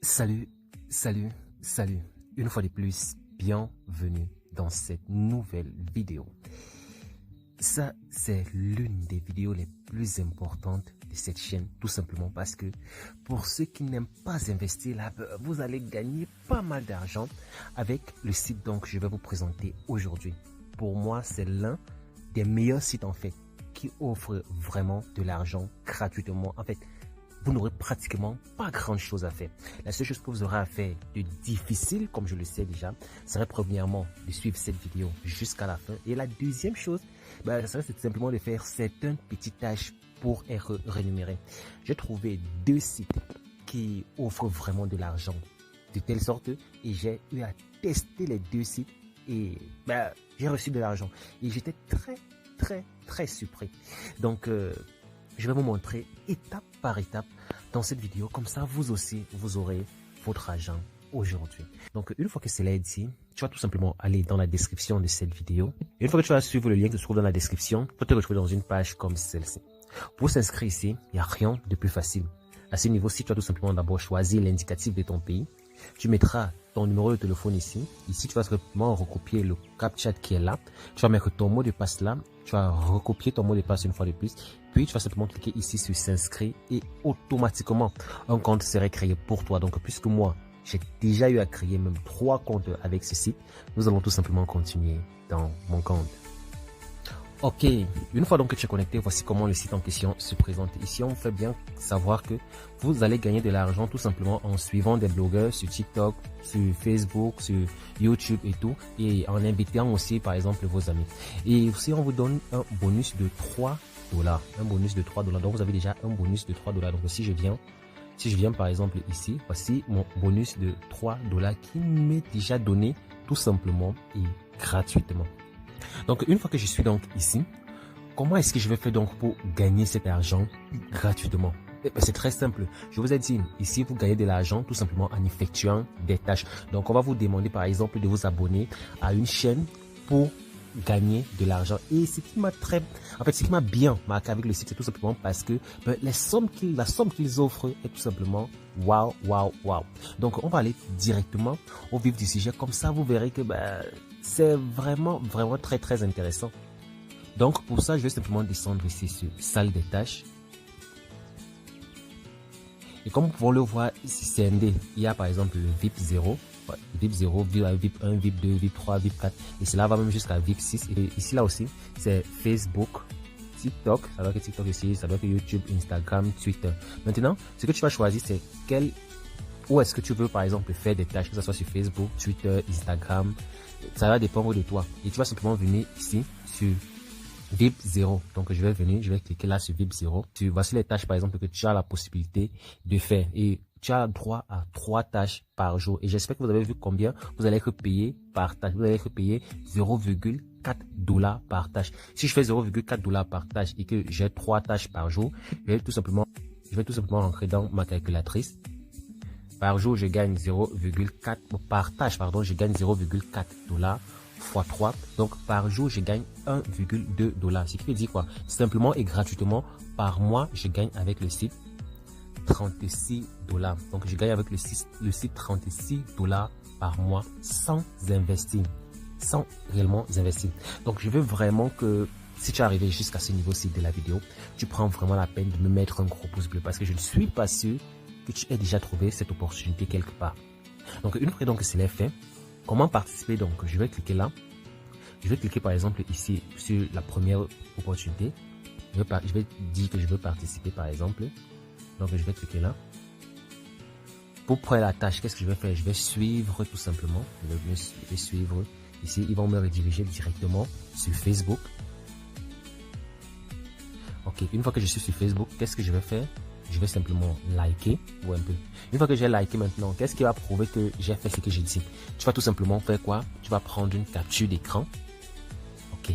Salut, salut, salut. Une fois de plus, bienvenue dans cette nouvelle vidéo. Ça, c'est l'une des vidéos les plus importantes de cette chaîne, tout simplement parce que pour ceux qui n'aiment pas investir là, vous allez gagner pas mal d'argent avec le site donc je vais vous présenter aujourd'hui. Pour moi, c'est l'un des meilleurs sites en fait qui offre vraiment de l'argent gratuitement. En fait, vous n'aurez pratiquement pas grand chose à faire. La seule chose que vous aurez à faire de difficile, comme je le sais déjà, serait premièrement de suivre cette vidéo jusqu'à la fin. Et la deuxième chose, ça serait simplement de faire certaines petites tâches pour être rémunéré. J'ai trouvé deux sites qui offrent vraiment de l'argent de telle sorte et j'ai eu à tester les deux sites et j'ai reçu de l'argent. Et j'étais très surpris. Donc, je vais vous montrer étape par étape dans cette vidéo. Comme ça, vous aussi, vous aurez votre argent aujourd'hui. Donc, une fois que cela est dit, tu vas tout simplement aller dans la description de cette vidéo. Et une fois que tu vas suivre le lien qui se trouve dans la description, tu vas te retrouver dans une page comme celle-ci. Pour s'inscrire ici, il n'y a rien de plus facile. À ce niveau-ci, tu vas tout simplement d'abord choisir l'indicatif de ton pays. Tu mettras ton numéro de téléphone ici. Ici, tu vas simplement recopier le CAPTCHA qui est là. Tu vas mettre ton mot de passe là. Tu vas recopier ton mot de passe une fois de plus. Puis, tu vas simplement cliquer ici sur s'inscrire et automatiquement, un compte serait créé pour toi. Donc, puisque moi, j'ai déjà eu à créer même 3 comptes avec ce site, nous allons tout simplement continuer dans mon compte. Ok, une fois donc que tu es connecté, voici comment le site en question se présente. Ici, on fait bien savoir que vous allez gagner de l'argent tout simplement en suivant des blogueurs sur TikTok, sur Facebook, sur YouTube et tout, et en invitant aussi par exemple vos amis. Et aussi, on vous donne un bonus de 3 dollars, un bonus de 3 dollars. Donc, vous avez déjà un bonus de 3 dollars. Donc, si je viens par exemple ici, voici mon bonus de 3 dollars qui m'est déjà donné tout simplement et gratuitement. Donc, une fois que je suis donc ici, comment est-ce que je vais faire donc pour gagner cet argent gratuitement? C'est très simple. Je vous ai dit, ici, vous gagnez de l'argent tout simplement en effectuant des tâches. Donc, on va vous demander par exemple de vous abonner à une chaîne pour gagner de l'argent. Et ce qui m'a bien marqué avec le site, c'est tout simplement parce que la somme qu'ils offrent est tout simplement waouh. Donc, on va aller directement au vif du sujet. Comme ça, vous verrez que c'est vraiment très intéressant. Donc, pour ça, je vais simplement descendre ici sur salle des tâches. Et comme vous pouvez le voir, ici c'est indé. Il y a par exemple le VIP 0, VIP 0, VIP 1, VIP 2, VIP 3, VIP 4. Et cela va même jusqu'à VIP 6. Et ici là aussi, c'est Facebook, TikTok. Ça doit être TikTok ici, ça doit être YouTube, Instagram, Twitter. Maintenant, ce que tu vas choisir, c'est où est-ce que tu veux par exemple faire des tâches, que ce soit sur Facebook, Twitter, Instagram. Ça va dépendre de toi. Et tu vas simplement venir ici sur VIP 0. Donc, je vais cliquer là sur VIP 0. Voici les tâches, par exemple, que tu as la possibilité de faire. Et tu as droit à 3 tâches par jour. Et j'espère que vous avez vu combien vous allez être payé par tâche. Vous allez être payé 0,4 dollars par tâche. Si je fais 0,4 dollars par tâche et que j'ai 3 tâches par jour, je vais tout simplement rentrer dans ma calculatrice. Par jour, je gagne 0,4 par tâche, pardon, je gagne 0,4 dollars fois 3. Donc, par jour, je gagne 1,2 dollars. Ce qui veut dire quoi? Simplement et gratuitement, par mois, je gagne avec le site 36 dollars. Donc, je gagne avec le site 36 dollars par mois sans investir, sans réellement investir. Donc, je veux vraiment que si tu es arrivé jusqu'à ce niveau-ci de la vidéo, tu prends vraiment la peine de me mettre un gros pouce bleu parce que je ne suis pas sûr que tu aies déjà trouvé cette opportunité quelque part. Donc, une fois que cela est fait, comment participer? Donc, je vais cliquer là. Je vais cliquer par exemple ici sur la première opportunité. Je vais dire que je veux participer par exemple. Donc, je vais cliquer là. Pour prendre la tâche, qu'est-ce que je vais faire? Je vais suivre tout simplement. Je vais suivre. Ici, ils vont me rediriger directement sur Facebook. Ok, une fois que je suis sur Facebook, qu'est-ce que je vais faire? Je vais simplement liker ou un peu. Une fois que j'ai liké maintenant, qu'est-ce qui va prouver que j'ai fait ce que j'ai dit? Tu vas tout simplement faire quoi? Tu vas prendre une capture d'écran. Ok.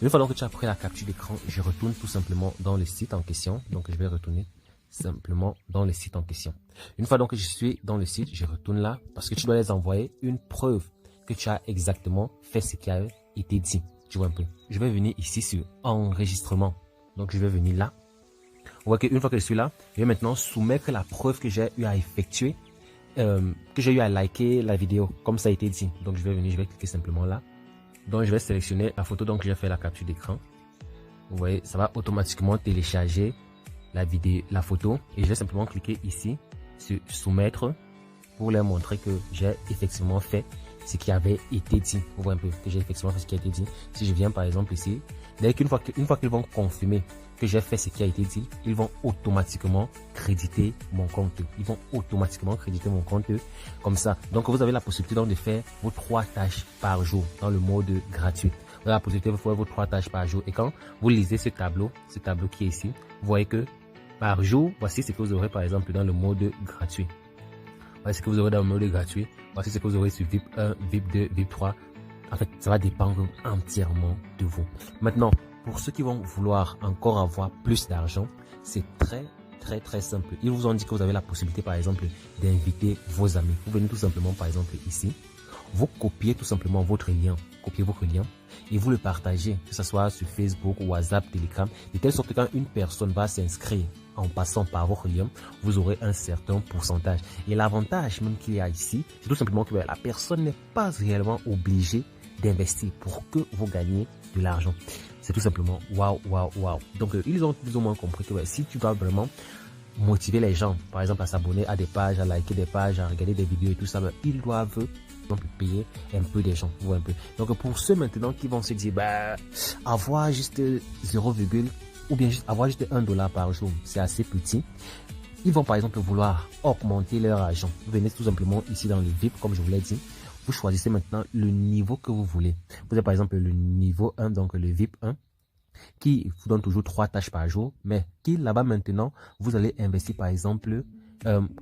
Une fois donc que tu as pris la capture d'écran, je retourne tout simplement dans le site en question. Donc, je vais retourner simplement dans le site en question. Une fois donc que je suis dans le site, je retourne là parce que tu dois les envoyer une preuve que tu as exactement fait ce qui a été dit. Tu vois un peu. Je vais venir ici sur enregistrement. Donc, je vais venir là. On voit qu'une fois que je suis là, je vais maintenant soumettre la preuve que j'ai eu à effectuer que j'ai eu à liker la vidéo, comme ça a été dit. Donc je vais venir, je vais cliquer simplement là. Donc je vais sélectionner la photo, donc j'ai fait la capture d'écran. Vous voyez, ça va automatiquement télécharger la vidéo, la photo, et je vais simplement cliquer ici sur soumettre pour leur montrer que j'ai effectivement fait ce qui avait été dit. Vous voyez un peu que j'ai effectivement fait ce qui a été dit. Si je viens par exemple ici, dès qu'une fois qu'ils vont confirmer que j'ai fait ce qui a été dit, ils vont automatiquement créditer mon compte. Ils vont automatiquement créditer mon compte comme ça. Donc vous avez la possibilité donc de faire vos 3 tâches par jour dans le mode gratuit. Vous avez la possibilité de faire vos 3 tâches par jour. Et quand vous lisez ce tableau qui est ici, vous voyez que par jour, voici ce que vous aurez par exemple dans le mode gratuit. Voici ce que vous aurez dans le mode gratuit. Voici ce que vous aurez sur VIP 1, VIP 2, VIP 3. En fait, ça va dépendre entièrement de vous. Maintenant, pour ceux qui vont vouloir encore avoir plus d'argent, c'est très simple. Ils vous ont dit que vous avez la possibilité par exemple d'inviter vos amis. Vous venez tout simplement par exemple ici. Vous copiez tout simplement votre lien. Copiez votre lien et vous le partagez, que ce soit sur Facebook, WhatsApp, Telegram, de telle sorte que quand une personne va s'inscrire en passant par votre lien, vous aurez un certain pourcentage. Et l'avantage même qu'il y a ici, c'est tout simplement que la personne n'est pas réellement obligée d'investir pour que vous gagnez de l'argent. C'est tout simplement waouh. Donc ils ont plus ou moins compris que si tu vas vraiment motiver les gens, par exemple à s'abonner à des pages, à liker des pages, à regarder des vidéos et tout ça, ils doivent payer un peu des gens. Un peu. Donc pour ceux maintenant qui vont se dire avoir juste 0, ou bien juste avoir juste $1 par jour, c'est assez petit. Ils vont par exemple vouloir augmenter leur argent. Vous venez tout simplement ici dans le VIP, comme je vous l'ai dit. Vous choisissez maintenant le niveau que vous voulez. Vous avez par exemple le niveau 1, donc le VIP 1, qui vous donne toujours 3 tâches par jour, mais qui là-bas maintenant, vous allez investir par exemple,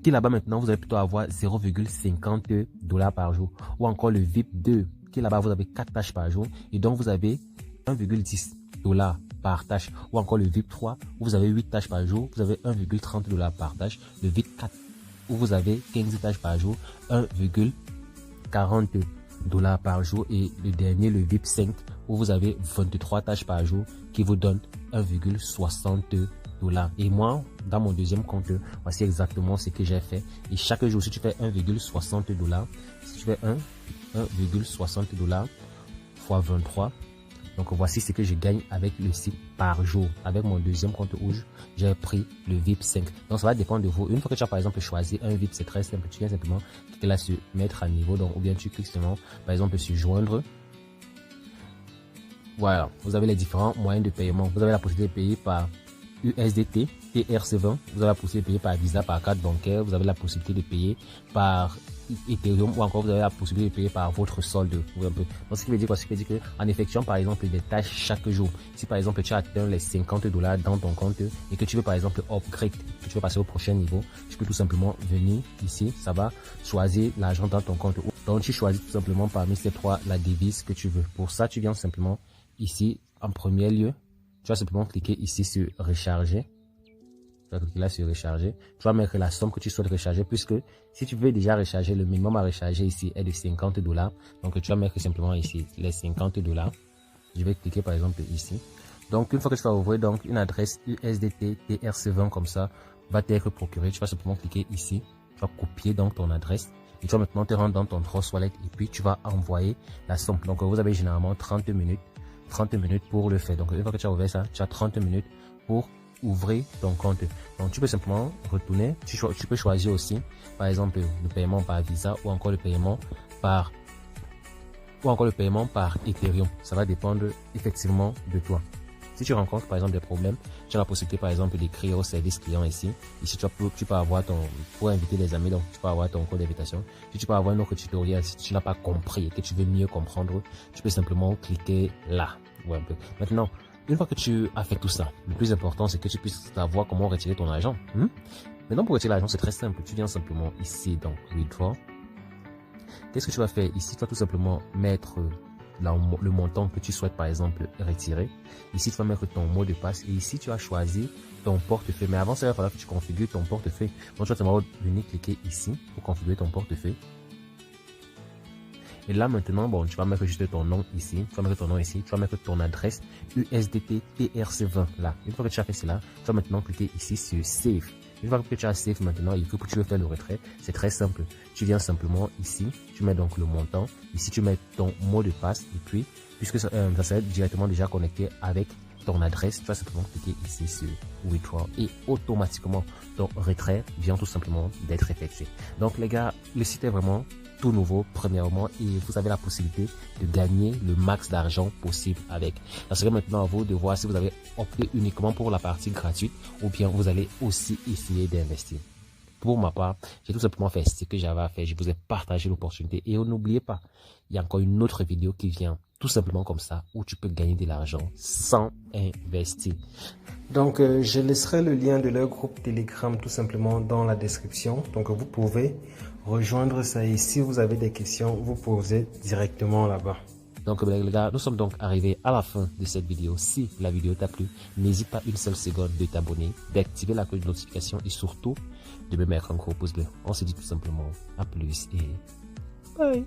qui là-bas maintenant, vous allez plutôt avoir $0,50 par jour. Ou encore le VIP 2, qui là-bas, vous avez 4 tâches par jour, et donc vous avez $1,10 par tâche. Ou encore le VIP 3, où vous avez 8 tâches par jour, vous avez $1,30 par tâche. Le VIP 4, où vous avez 15 tâches par jour, $1,40 par jour. Et le dernier, le VIP 5, où vous avez 23 tâches par jour, qui vous donne $1,60. Et moi, dans mon deuxième compte, voici exactement ce que j'ai fait. Et chaque jour, si tu fais $1,60, si tu fais 1,60 fois 23, donc voici ce que je gagne avec le site par jour. Avec mon deuxième compte rouge, j'ai pris le VIP 5. Donc ça va dépendre de vous. Une fois que tu as par exemple choisi un VIP, c'est très simple. Tu viens simplement cliquer là sur mettre à niveau. Donc, ou bien tu cliques seulement par exemple sur joindre. Voilà, vous avez les différents moyens de paiement. Vous avez la possibilité de payer par USDT, TRC20, vous avez la possibilité de payer par Visa, par carte bancaire, vous avez la possibilité de payer par Ethereum, ou encore vous avez la possibilité de payer par votre solde. Donc ce qui veut dire quoi? Ce qui veut dire que en effectuant par exemple des tâches chaque jour, si par exemple tu as atteint les $50 dans ton compte et que tu veux par exemple upgrade, que tu veux passer au prochain niveau, tu peux tout simplement venir ici, ça va choisir l'argent dans ton compte. Donc tu choisis tout simplement parmi ces 3 la devise que tu veux. Pour ça, tu viens simplement ici en premier lieu. Tu vas simplement cliquer ici sur recharger. Tu vas cliquer là sur recharger. Tu vas mettre la somme que tu souhaites recharger, puisque si tu veux déjà recharger, le minimum à recharger ici est de $50. Donc tu vas mettre simplement ici les $50. Je vais cliquer par exemple ici. Donc une fois que tu vas ouvrir donc une adresse USDT TRC20 comme ça va t'être procurée, tu vas simplement cliquer ici. Tu vas copier donc ton adresse. Et tu vas maintenant te rendre dans ton Trust Wallet et puis tu vas envoyer la somme. Donc vous avez généralement 30 minutes pour le faire. Donc une fois que tu as ouvert ça, tu as 30 minutes pour ouvrir ton compte. Donc tu peux simplement retourner. Tu peux choisir aussi par exemple le paiement par Visa ou encore le paiement par Ethereum. Ça va dépendre effectivement de toi. Si tu rencontres par exemple des problèmes, tu as la possibilité par exemple d'écrire au service client ici. Ici tu peux avoir pour inviter des amis, donc tu peux avoir ton code d'invitation. Si tu peux avoir un autre tutoriel, si tu n'as pas compris et que tu veux mieux comprendre, tu peux simplement cliquer là. Ouais, maintenant, une fois que tu as fait tout ça, le plus important c'est que tu puisses savoir comment retirer ton argent. Maintenant pour retirer l'argent, c'est très simple. Tu viens simplement ici dans Withdraw. Qu'est-ce que tu vas faire ici? Tu vas tout simplement mettre le montant que tu souhaites par exemple retirer. Ici tu vas mettre ton mot de passe et ici tu as choisi ton portefeuille. Mais avant ça, il va falloir que tu configures ton portefeuille. Donc tu vas simplement venir cliquer ici pour configurer ton portefeuille. Et là maintenant, bon, tu vas mettre juste ton nom ici. Tu vas mettre ton nom ici. Tu vas mettre ton adresse USDT TRC20 là. Une fois que tu as fait cela, tu vas maintenant cliquer ici sur Save. Une fois que tu as save maintenant et que tu veux faire le retrait, c'est très simple. Tu viens simplement ici, tu mets donc le montant. Ici, tu mets ton mot de passe et puis, puisque ça sera directement déjà connecté avec ton adresse, tu vas simplement cliquer ici sur Withdraw et automatiquement ton retrait vient tout simplement d'être effectué. Donc les gars, le site est vraiment tout nouveau premièrement et vous avez la possibilité de gagner le max d'argent possible avec. Ça serait maintenant à vous de voir si vous avez opté uniquement pour la partie gratuite ou bien vous allez aussi essayer d'investir. Pour ma part, j'ai tout simplement fait ce que j'avais à faire. Je vous ai partagé l'opportunité et n'oubliez pas, il y a encore une autre vidéo qui vient tout simplement comme ça où tu peux gagner de l'argent sans investir. Donc, je laisserai le lien de leur groupe Telegram tout simplement dans la description. Donc, vous pouvez rejoindre ça et si vous avez des questions, vous posez directement là-bas. Donc les gars, nous sommes donc arrivés à la fin de cette vidéo. Si la vidéo t'a plu, n'hésite pas une seule seconde de t'abonner, d'activer la cloche de notification et surtout de me mettre un gros pouce bleu. On se dit tout simplement à plus et bye.